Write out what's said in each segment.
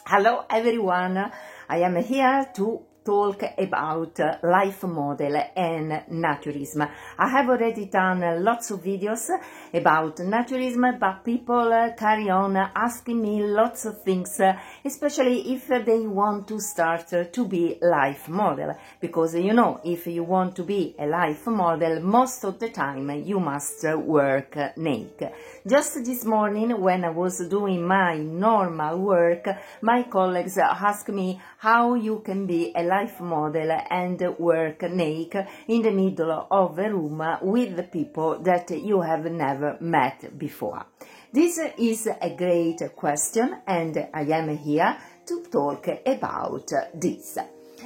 Hello everyone, I am here to talk about life model and naturism. I have already done lots of videos about naturism, but people carry on asking me lots of things, especially if they want to start to be life model. Because you know, if you want to be a life model, most of the time you must work naked. Just this morning, when I was doing my normal work, my colleagues asked me how you can be a life model and work naked in the middle of a room with people that you have never met before. This is a great question and I am here to talk about this.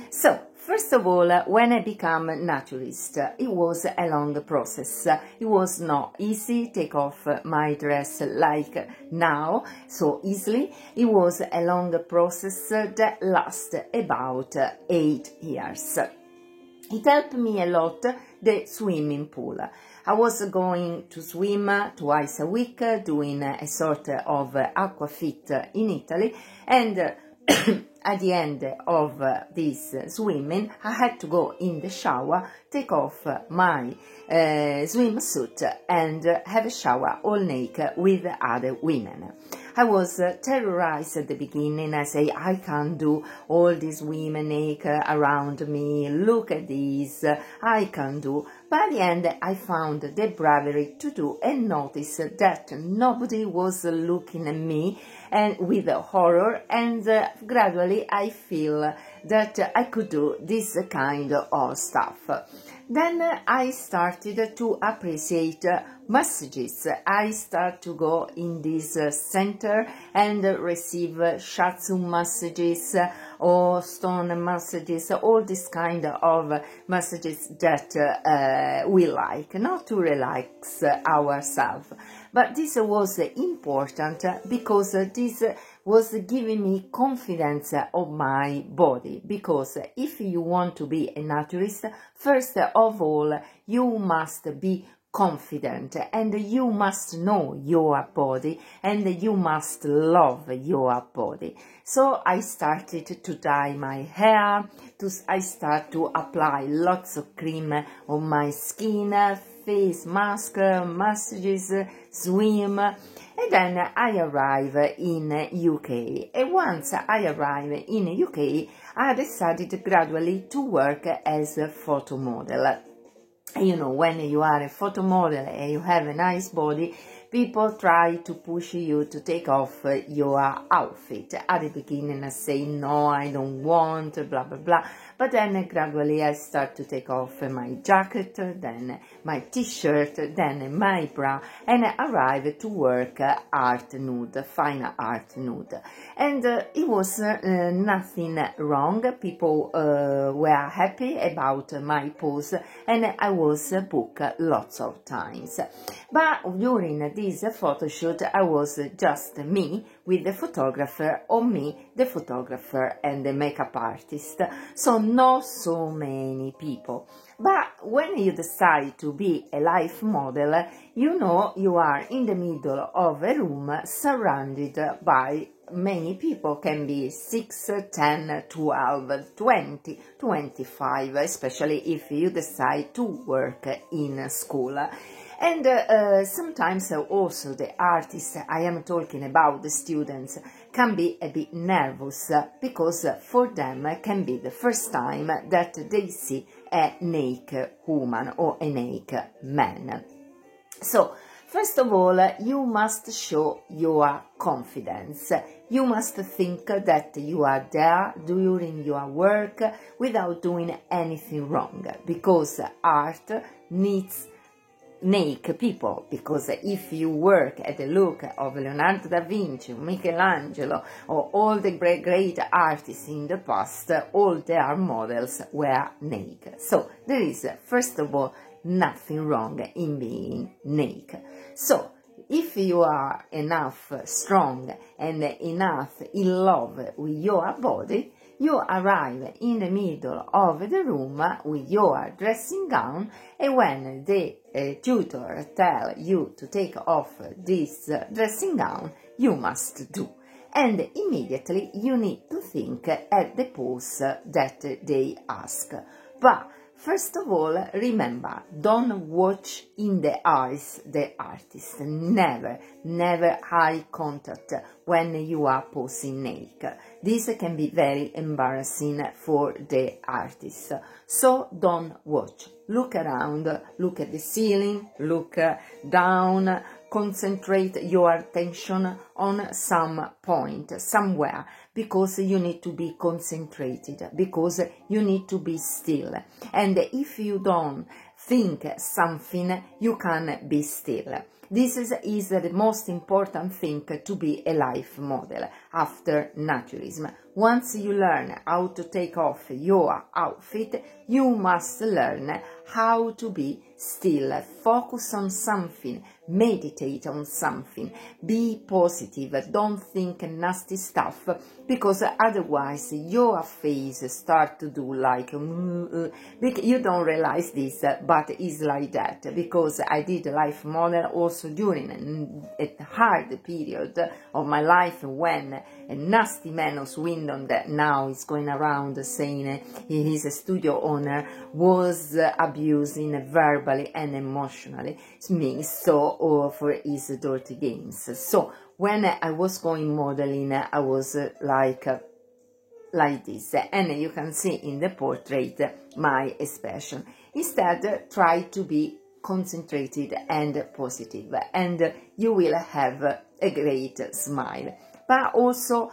So, first of all, when I became naturist, it was a long process. It was not easy to take off my dress like now, so easily. It was a long process that lasted about 8 years. It helped me a lot, the swimming pool. I was going to swim twice a week, doing a sort of aquafit in Italy, and at the end of this swimming, I had to go in the shower, take off my swimsuit and have a shower all naked with other women. I was terrorized at the beginning. I say, I can't do all these women naked around me. Look at this. I can't do. By the end, I found the bravery to do and notice that nobody was looking at me and with horror, and gradually I feel that I could do this kind of stuff. Then I started to appreciate massages. I start to go in this center and receive shiatsu massages or stone massages, all this kind of massages that we like, not to relax ourselves. But this was important because this was giving me confidence of my body, because if you want to be a naturist, first of all, you must be confident and you must know your body and you must love your body. So I started to dye my hair, I start to apply lots of cream on my skin, face mask, massages, swim, and then I arrive in UK. And once I arrive in UK, I decided gradually to work as a photo model. You know, when you are a photo model and you have a nice body, people try to push you to take off your outfit. At the beginning I say, no, I don't want, blah, blah, blah. But then gradually I start to take off my jacket, then my t-shirt, then my bra, and I arrive to work art nude, fine art nude. And it was nothing wrong. People were happy about my pose, and I was booked lots of times. But during this photo shoot, I was just me with the photographer, or me, the photographer, and the makeup artist. So not so many people. But when you decide to be a life model, you know you are in the middle of a room surrounded by many people. Can be 6, 10, 12, 20, 25, especially if you decide to work in school. And sometimes also the artists, I am talking about the students, can be a bit nervous because for them it can be the first time that they see a naked woman or a naked man. So, first of all, you must show your confidence. You must think that you are there during your work without doing anything wrong, because art needs naked people, because if you work at the look of Leonardo da Vinci, Michelangelo, or all the great artists in the past, all their models were naked. So there is, first of all, nothing wrong in being naked. So if you are enough strong and enough in love with your body, you arrive in the middle of the room with your dressing gown, and when the tutor tells you to take off this dressing gown, you must do. and immediately you need to think at the pose that they ask. But first of all, remember, don't watch in the eyes the artist. Never, never eye contact when you are posing naked. This can be very embarrassing for the artist. So don't watch. Look around, look at the ceiling, look down, concentrate your attention on some point, somewhere, because you need to be concentrated, because you need to be still. And if you don't think something, you can be still. This is the most important thing to be a life model after naturism. Once you learn how to take off your outfit, you must learn how to be still, focus on something, meditate on something, be positive, don't think nasty stuff, because otherwise your face start to do like, you don't realize this, but it's like that, because I did life model also during a hard period of my life when a nasty man of Swindon that now is going around saying he is a studio owner was abusing verbally and emotionally me, so for his dirty games. So when I was going modeling, I was like this, and you can see in the portrait my expression. Instead, try to be concentrated and positive, and you will have a great smile. But also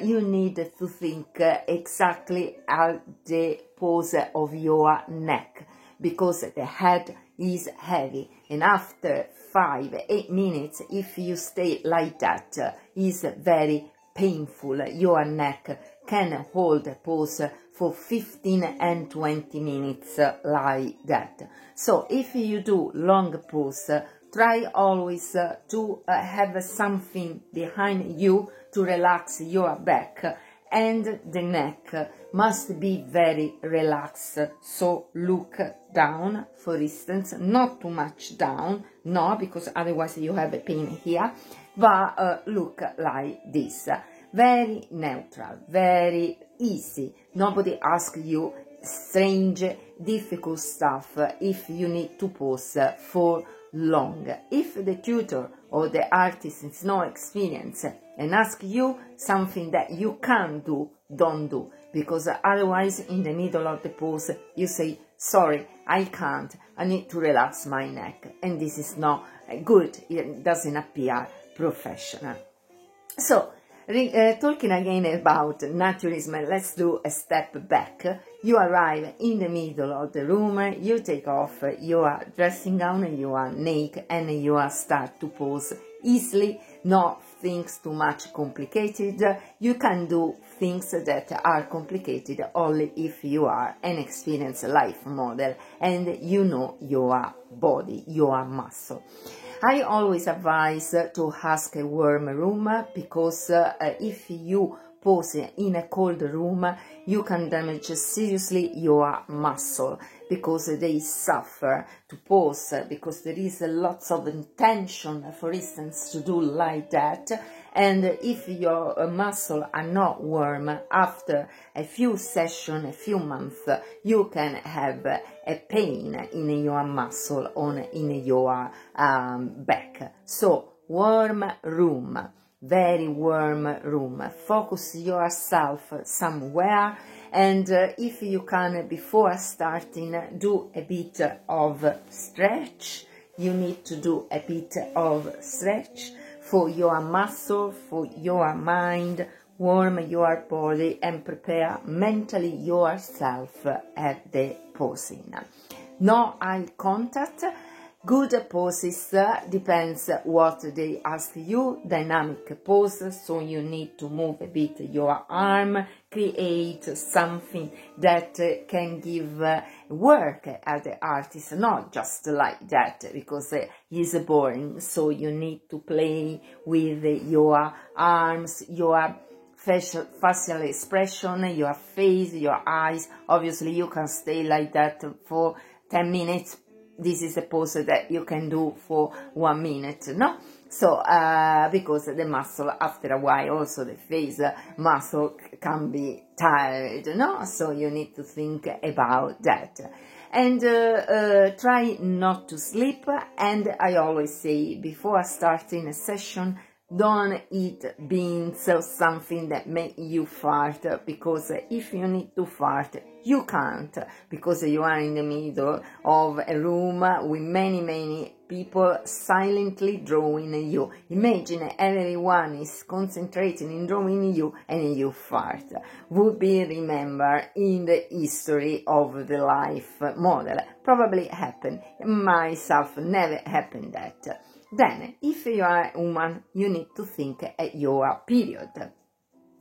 you need to think exactly at the pose of your neck, because the head is heavy, and after 5-8 minutes, if you stay like that, is very painful. Your neck can hold a pose for 15 and 20 minutes like that. So if you do long pose, try always to have something behind you to relax your back, and the neck must be very relaxed. So look down, for instance, not too much down, no, because otherwise you have a pain here, but look like this, very neutral, very easy. Nobody asks you strange, difficult stuff if you need to pose for long. If the tutor or the artist is no experience and ask you something that you can't do, don't do, because otherwise in the middle of the pose you say, sorry, I can't, I need to relax my neck, and this is not good, it doesn't appear professional. So talking again about naturism, let's do a step back. You arrive in the middle of the room, you take off your dressing gown, you are naked, and you start to pose easily, not things too much complicated. You can do things that are complicated only if you are an experienced life model and you know your body, your muscle. I always advise to ask a warm room, because if you pose in a cold room, you can damage seriously your muscle, because they suffer to pose, because there is lots of intention, for instance, to do like that. And if your muscles are not warm, after a few sessions, a few months, you can have a pain in your muscle or in your back. So warm room, very warm room. Focus yourself somewhere, and if you can, before starting, do a bit of stretch. You need to do a bit of stretch for your muscle, for your mind, warm your body and prepare mentally yourself at the posing. No eye contact. Good poses depends what they ask you. Dynamic pose, so you need to move a bit your arm, create something that can give work at the artist, not just like that, because he's boring. So you need to play with your arms, your facial expression, your face, your eyes. Obviously you can stay like that for 10 minutes. This is a pose that you can do for 1 minute, no? So, because the muscle, after a while, also the face muscle can be tired, no? So you need to think about that. And try not to sleep. And I always say, before starting a session, don't eat beans or something that make you fart, because if you need to fart, you can't, because you are in the middle of a room with many people silently drawing you. Imagine everyone is concentrating in drawing you and you fart. Would be remembered in the history of the life model. Probably happened. Myself never happened that. Then, if you are a woman, you need to think at your period.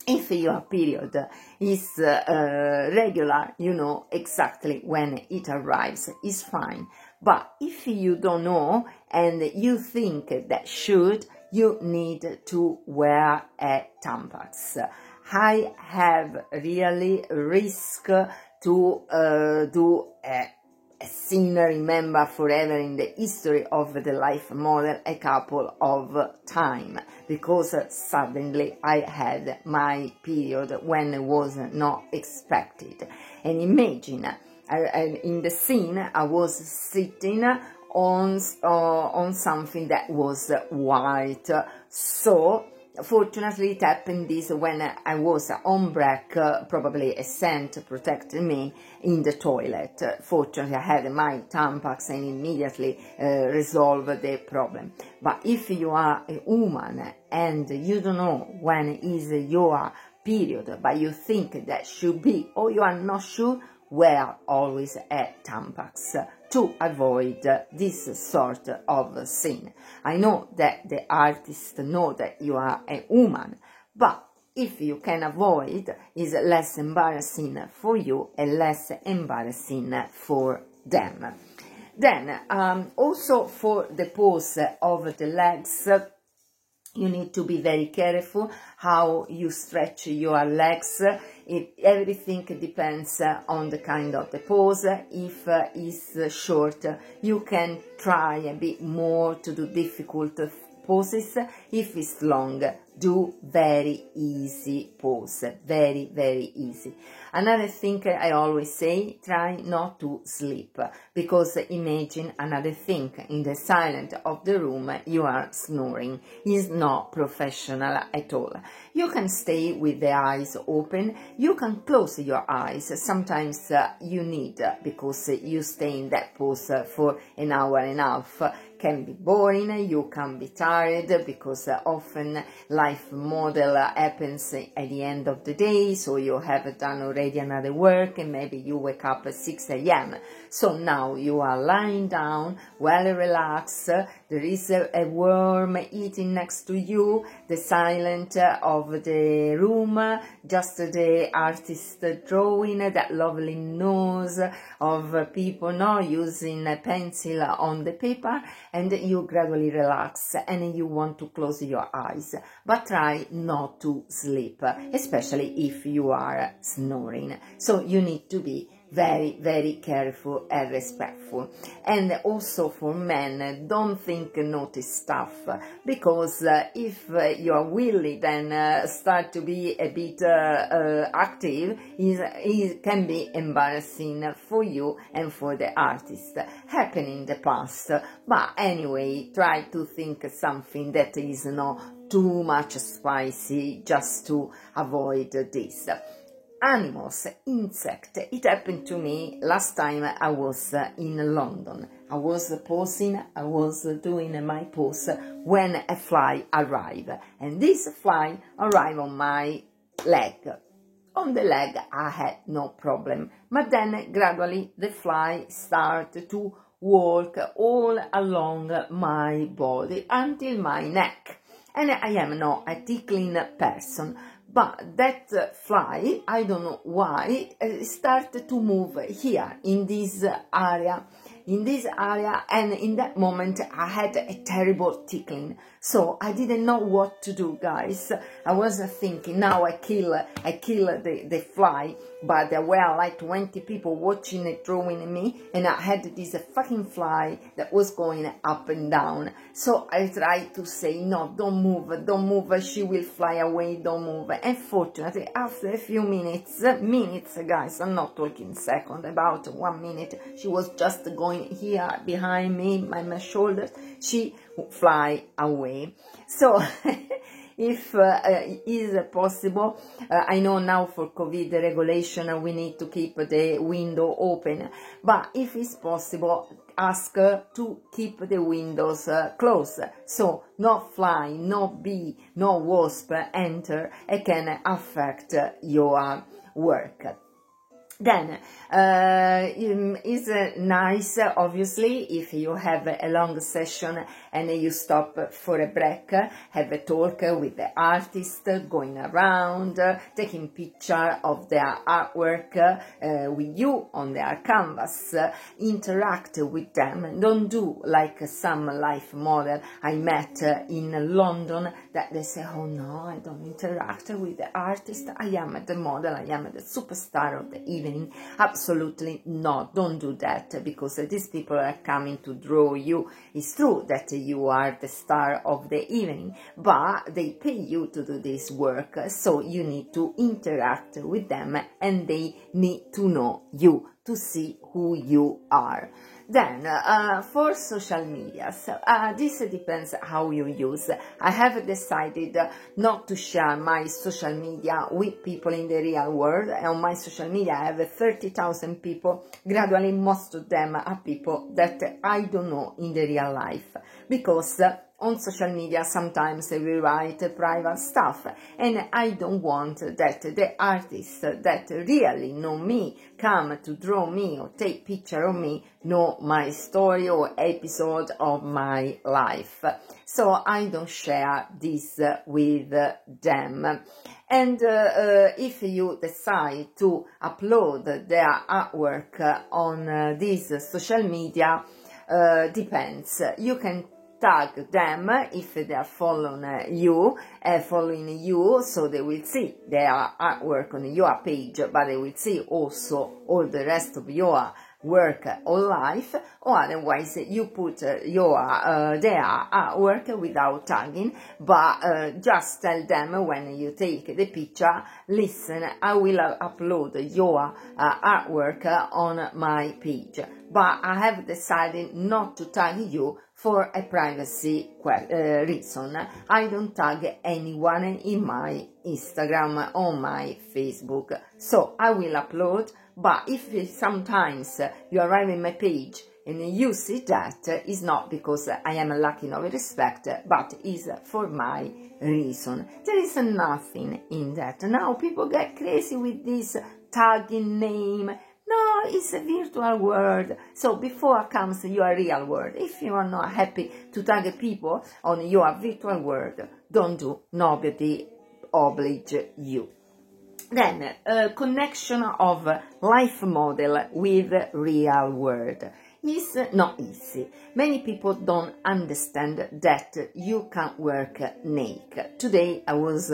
If your period is regular, you know exactly when it arrives, it's fine. But if you don't know and you think that should, you need to wear a Tampax. I have really risk to do a scene remember forever in the history of the life model a couple of time, because suddenly I had my period when it was not expected. And imagine, in the scene I was sitting on something that was white. So fortunately it happened this when I was on break, probably a scent protected me in the toilet. Fortunately I had my Tampax and immediately resolved the problem. But if you are a woman and you don't know when is your period, but you think that should be, or you are not sure, wear always a Tampax to avoid this sort of sin. I know that the artists know that you are a woman, but if you can avoid, it's less embarrassing for you and less embarrassing for them. Then, also for the pose of the legs, you need to be very careful how you stretch your legs. Everything depends on the kind of the pose. If it's short, you can try a bit more to do difficult poses. If it's long, do very easy pose, very easy. Another thing I always say, try not to sleep, because imagine another thing, in the silence of the room you are snoring. It's not professional at all. You can stay with the eyes open, you can close your eyes, sometimes you need, because you stay in that pose for an hour and a half. Can be boring, you can be tired, because often life model happens at the end of the day, so you have done already another work and maybe you wake up at 6 a.m. So now you are lying down, well relaxed, there is a warm eating next to you, the silence of the room, just the artist drawing, that lovely nose of people now using a pencil on the paper, and you gradually relax and you want to close your eyes, but try not to sleep, especially if you are snoring. So you need to be very careful and respectful. And also for men, don't think naughty stuff, because if you are willing, then start to be a bit active, it can be embarrassing for you and for the artist. Happened in the past, but anyway, try to think something that is not too much spicy, just to avoid this. Animals, insect. It happened to me last time I was in London. I was posing, I was doing my pose when a fly arrived. And this fly arrived on my leg. On the leg I had no problem. But then gradually the fly started to walk all along my body until my neck. And I am not a tickling person. But that fly, I don't know why, started to move here in this area, in this area, and in that moment I had a terrible tickling. So I didn't know what to do, guys. I was thinking, now I kill the fly, but there were like 20 people watching it, drawing me, and I had this fucking fly that was going up and down. So I tried to say, no, don't move, she will fly away, don't move. And fortunately, after a few minutes, guys, I'm not talking seconds, about 1 minute, she was just going here behind me, my shoulders, she would fly away. So if is possible, I know now for COVID regulation we need to keep the window open, but if it's possible, ask to keep the windows closed, so no fly, no bee, no wasp enter and can affect your work. Then it's nice, obviously, if you have a long session and you stop for a break, have a talk with the artist, going around, taking picture of their artwork with you on their canvas, interact with them. Don't do like some life model I met in London that they say, oh no, I don't interact with the artist, I am the model, I am the superstar of the evening. Absolutely not, don't do that, because these people are coming to draw you. It's true that you are the star of the evening, but they pay you to do this work, so you need to interact with them and they need to know you, to see who you are. Then, for social media, this depends how you use. I have decided not to share my social media with people in the real world. On my social media, I have 30,000 people. Gradually, most of them are people that I don't know in the real life, because on social media sometimes they will write private stuff, and I don't want that the artists that really know me, come to draw me or take picture of me, know my story or episode of my life. So I don't share this with them. And if you decide to upload their artwork on this social media, depends. You can tag them if they are following you, so they will see their artwork on your page, but they will see also all the rest of your work or life, or otherwise you put their artwork without tagging, but just tell them when you take the picture, listen, I will upload your artwork on my page, but I have decided not to tag you for a privacy reason. I don't tag anyone in my Instagram or my Facebook, so I will upload. But if sometimes you arrive in my page and you see that, it's not because I am lacking of respect, but is for my reason. There is nothing in that. Now people get crazy with this tagging name. No, it's a virtual world. So before comes your real world. If you are not happy to tag people on your virtual world, don't do. Nobody oblige you. Then, connection of life model with real world is not easy. Many people don't understand that you can work naked. Today I was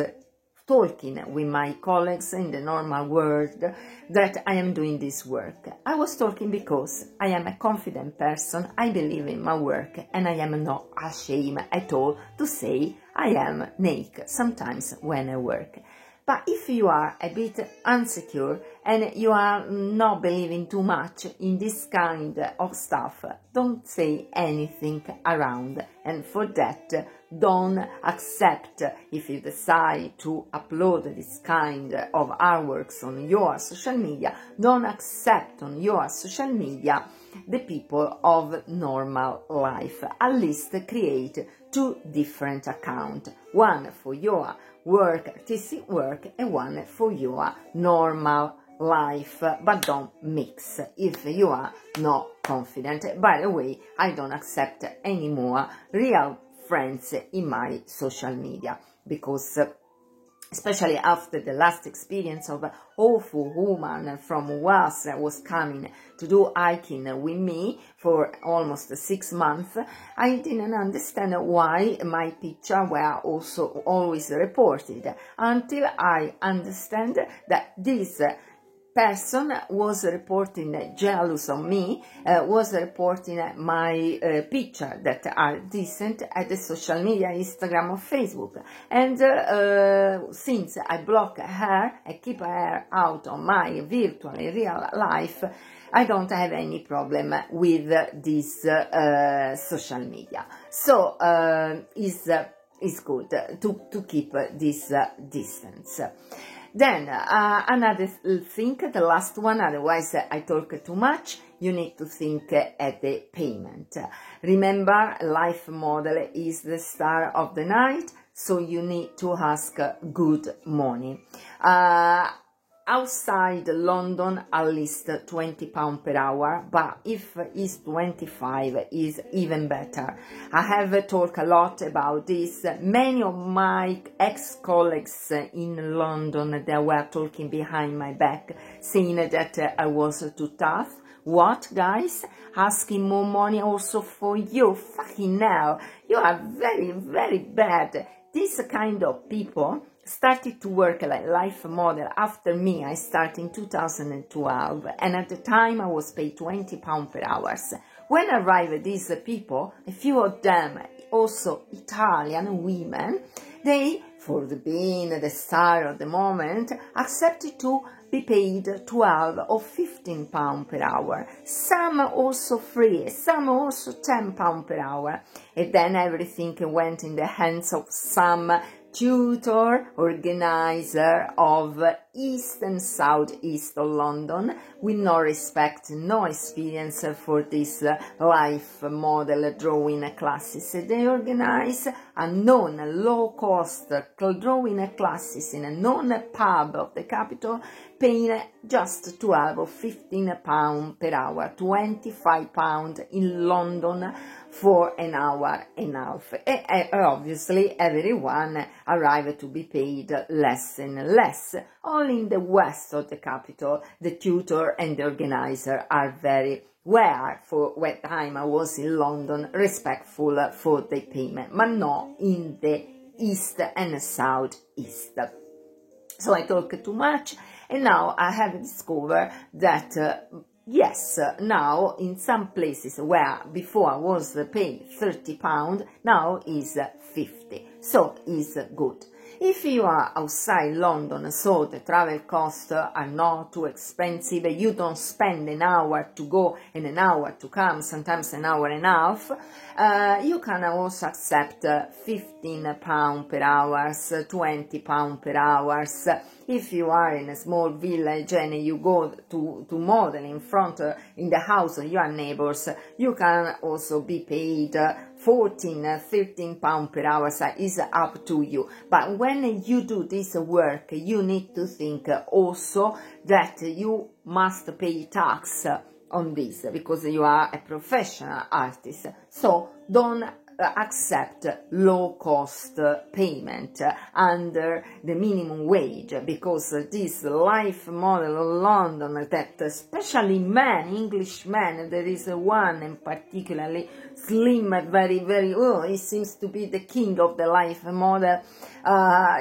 talking with my colleagues in the normal world that I am doing this work. I was talking because I am a confident person, I believe in my work, and I am not ashamed at all to say I am naked sometimes when I work. But if you are a bit insecure and you are not believing too much in this kind of stuff, don't say anything around. And for that, don't accept, if you decide to upload this kind of artworks on your social media, don't accept on your social media the people of normal life. At least create 2 different accounts, one for your work, artistic work, and one for your normal life, but don't mix if you are not confident. By the way, I don't accept anymore real friends in my social media, because especially after the last experience of an awful woman from Wales that was coming to do hiking with me for almost 6 months. I didn't understand why my picture were also always reported, until I understand that this person was reporting jealous of me, was reporting my picture that are decent at the social media, Instagram or Facebook. And since I block her, I keep her out of my virtual and real life, I don't have any problem with this social media. So it's good to keep this distance. Then another thing, the last one, otherwise I talk too much, you need to think at the payment. Remember, life model is the star of the night, so you need to ask good money. Outside London, at least £20 per hour, but if it's 25, is even better. I have talked a lot about this. Many of my ex-colleagues in London, they were talking behind my back, saying that I was too tough. What, guys? Asking more money also for you? Fucking hell, you are very, very bad. This kind of people started to work like life model after me. I started in 2012, and at the time I was paid £20 per hour. When arrived these people, a few of them also Italian women, they, for being the star of the moment, accepted to be paid 12 or 15 pounds per hour. Some also free, some also 10 pounds per hour. And then everything went in the hands of some tutor, organizer of East and South East of London, with no respect, no experience for this life model drawing classes. They organize a known low-cost drawing classes in a known pub of the capital, paying just 12 or 15 pounds per hour, 25 pounds in London for an hour and a half. And obviously everyone arrived to be paid less and less. Only in the west of the capital, the tutor and the organizer are very were, for what time I was in London, respectful for the payment, but not in the east and south east. So I talk too much, and now I have discovered that yes, now in some places where before I was paid £30, now is 50, so it's good. If you are outside London, so the travel costs are not too expensive, you don't spend an hour to go and an hour to come, sometimes an hour and a half, you can also accept £15 per hour, £20 per hour. If you are in a small village and you go to model in front, in the house of your neighbors, you can also be paid 14, 13 pounds per hour. Is up to you. But when you do this work, you need to think also that you must pay tax on this, because you are a professional artist. So don't accept low-cost payment under the minimum wage, because this life model of London, that especially men, English men, there is one in particularly slim, very, very, he seems to be the king of the life model.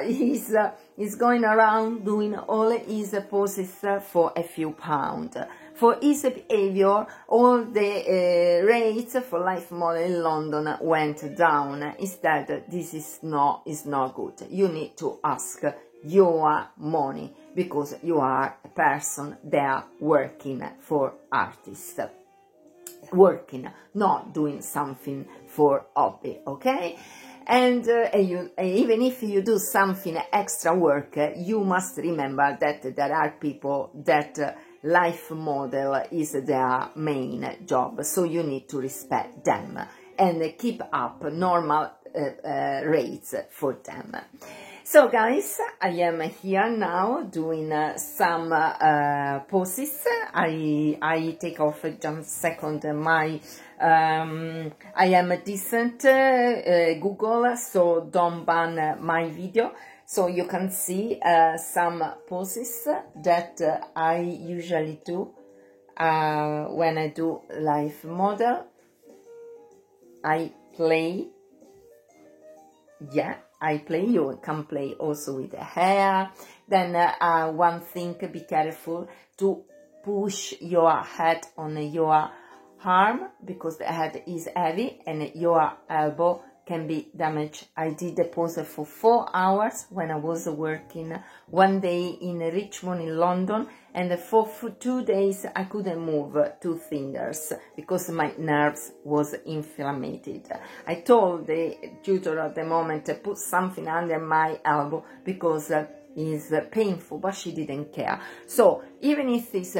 He's going around doing all his poses for a few pounds. For his behavior, all the rates for life model in London went down. Instead, this is not good. You need to ask your money, because you are a person there working for artists. Working, not doing something for hobby, okay? And even if you do something extra work, you must remember that there are people that life model is their main job, so you need to respect them and keep up normal rates for them. So guys, I am here now doing some poses. I take off just a second my I am a decent Google, so don't ban my video. So you can see some poses that I usually do when I do life model. I play, yeah, I play. You can play also with the hair. Then one thing, be careful to push your head on your arm, because the head is heavy and your elbow can be damaged. I did the pose for 4 hours when I was working one day in Richmond in London, and for 2 days I couldn't move 2 fingers because my nerves was inflamed. I told the tutor at the moment to put something under my elbow because is painful, but she didn't care. So even if it's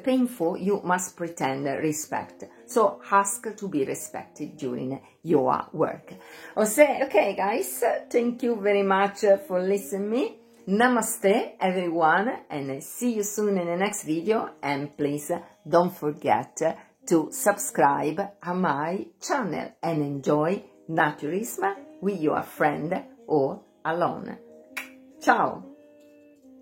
painful, you must pretend respect. So ask to be respected during your work. Okay, guys, thank you very much for listening. Namaste, everyone, and see you soon in the next video. And please don't forget to subscribe to my channel and enjoy naturism with your friend or alone. Ciao!